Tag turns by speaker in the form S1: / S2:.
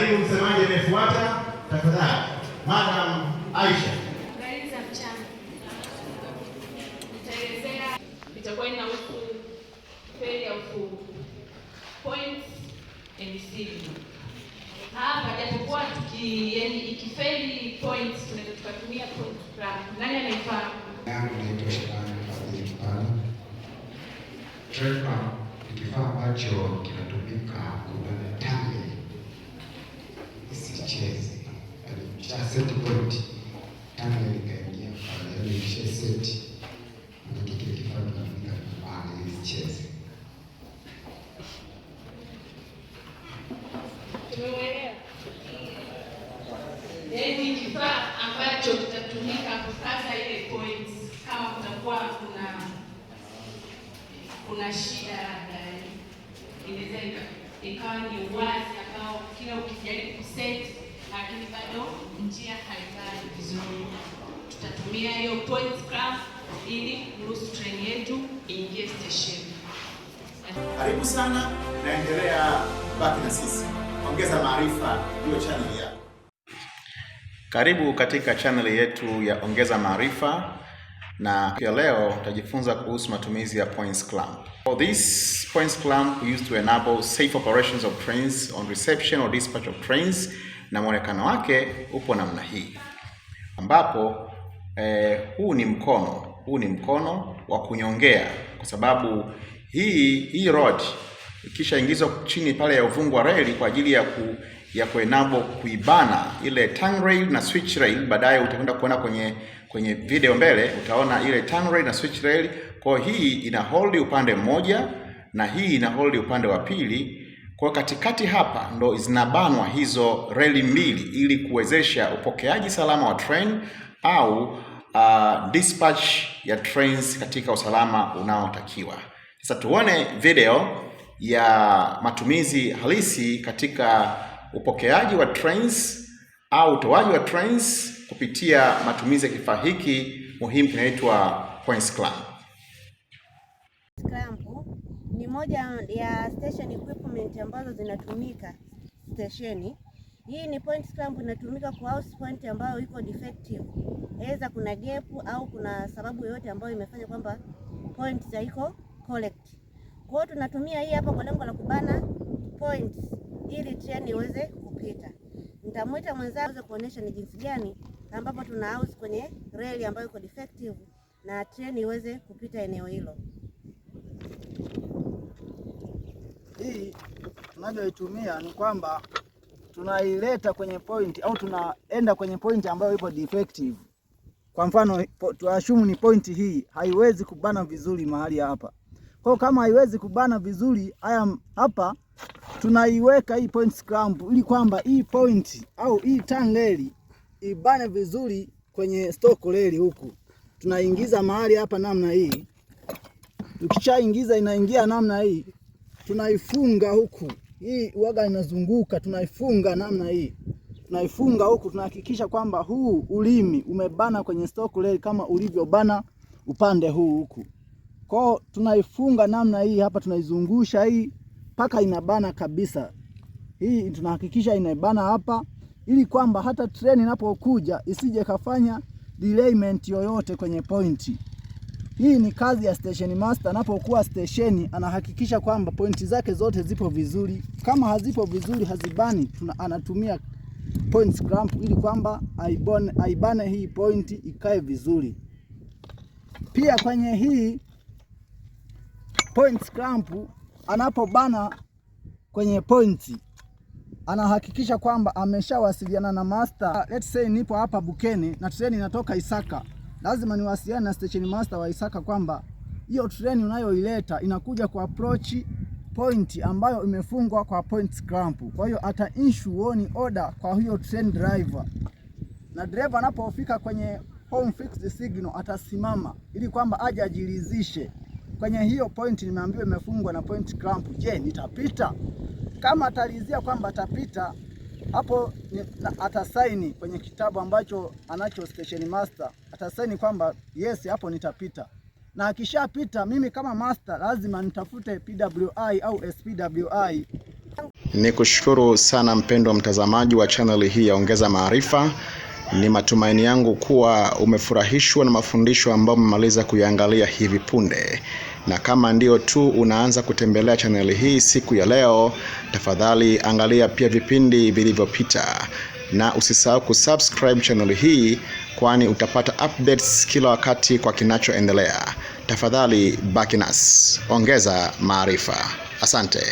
S1: Karibu msemaji anayefuata tafadhali, Madam Aisha.
S2: Habari za mchana. Nitaelezea itakuwa inahusu failure of points and signal. Hapa japokuwa ikifeli points tunaweza tukatumia point graph. Nani anaifahamu?
S3: Naitwa Shabani Fadhili Kipala. Tracker ni kifaa ambacho kinatumika kubana tangle isicheze. Alisha set point tangle ikaingia pale, alisha set na kile kifaa kinatumika kubana isicheze.
S2: Tumeelewa. Yaani kifaa ambacho kitatumika kupata ile points kama kutakuwa kuna shida labda, inaweza ikawa ni uwazi ambao kila ukijaribu kuset lakini bado njia haikai vizuri. Tutatumia hiyo points graph ili kuruhusu train yetu iingie station.
S1: Karibu sana, naendelea baki na sisi. Ongeza Maarifa hiyo channel yako. Karibu katika channel yetu ya Ongeza Maarifa, na pia leo tutajifunza kuhusu matumizi ya points clamp. For this points clamp we use to enable safe operations of trains on reception or dispatch of trains, na mwonekano wake upo namna hii, ambapo huu ni mkono wa kunyongea, kwa sababu hii rod ikisha ingizwa chini pale ya uvungu wa reli kwa ajili ya kuenable kuibana ile tongue rail na switch rail. Baadaye utakwenda kuona kwenye video mbele, utaona ile tongue rail na switch rail. Kwa hii ina hold upande mmoja na hii ina hold upande wa pili. Kwa katikati hapa ndo zinabanwa hizo reli mbili ili kuwezesha upokeaji salama wa train au dispatch ya trains katika usalama unaotakiwa. Sasa tuone video ya matumizi halisi katika upokeaji wa trains au utoaji wa trains kupitia matumizi ya kifaa hiki muhimu kinaitwa points clamp.
S4: Clamp ni moja ya station equipment ambazo zinatumika stationi. Hii ni points clamp, inatumika kwa house point ambayo iko defective. Aidha kuna gap au kuna sababu yoyote ambayo imefanya kwamba points haiko correct. Kwa hiyo tunatumia hii hapa kwa lengo la kubana points ili train iweze kupita. Nitamwita mwenzangu aweze kuonesha ni jinsi gani ambapo tuna house kwenye reli ambayo iko defective na train iweze kupita eneo hilo.
S5: Hii tunavyoitumia ni kwamba tunaileta kwenye point au tunaenda kwenye point ambayo ipo defective. Kwa mfano tuashumu ni point hii haiwezi kubana vizuri mahali hapa. Kwa kama haiwezi kubana vizuri hapa, tunaiweka hii points clamp ili kwamba hii point au hii tongue rail ibane vizuri kwenye stock rail huku. Tunaingiza mahali hapa namna hii. Tukishaingiza inaingia namna hii. Tunaifunga huku. Hii waga inazunguka, tunaifunga namna hii. Tunaifunga huku, tunahakikisha kwamba huu ulimi umebana kwenye stock rail kama ulivyobana upande huu huku. Kwa tunaifunga namna hii hapa, tunaizungusha hii paka inabana kabisa. Hii tunahakikisha inabana hapa ili kwamba hata train inapokuja isije kafanya derailment yoyote kwenye pointi. Hii ni kazi ya station master. Anapokuwa station anahakikisha kwamba pointi zake zote zipo vizuri. Kama hazipo vizuri, hazibani, anatumia points clamp ili kwamba aibane hii pointi ikae vizuri. Pia kwenye hii points clamp anapobana kwenye pointi anahakikisha kwamba ameshawasiliana na master. Let's say nipo hapa Bukene na train inatoka Isaka, lazima niwasiliane na station master wa Isaka kwamba hiyo train unayoileta inakuja kwa approach point ambayo imefungwa kwa points clamp. Kwa hiyo ata issue warning order kwa hiyo train driver, na driver anapofika kwenye home fixed signal atasimama ili kwamba aje ajiridhishe kwenye hiyo point nimeambiwa imefungwa na point clamp. Je, nitapita? Kama atalizia kwamba atapita, hapo atasaini kwenye kitabu ambacho anacho station master, atasaini kwamba yes, hapo nitapita. Na akishapita, mimi kama master lazima nitafute PWI au SPWI
S1: Ni kushukuru sana mpendwa mtazamaji wa channel hii ya Ongeza Maarifa. Ni matumaini yangu kuwa umefurahishwa na mafundisho ambayo umemaliza kuyaangalia hivi punde. Na kama ndio tu unaanza kutembelea channel hii siku ya leo, tafadhali angalia pia vipindi vilivyopita. Na usisahau kusubscribe channel hii, kwani utapata updates kila wakati kwa kinachoendelea. Tafadhali baki nasi. Ongeza Maarifa. Asante.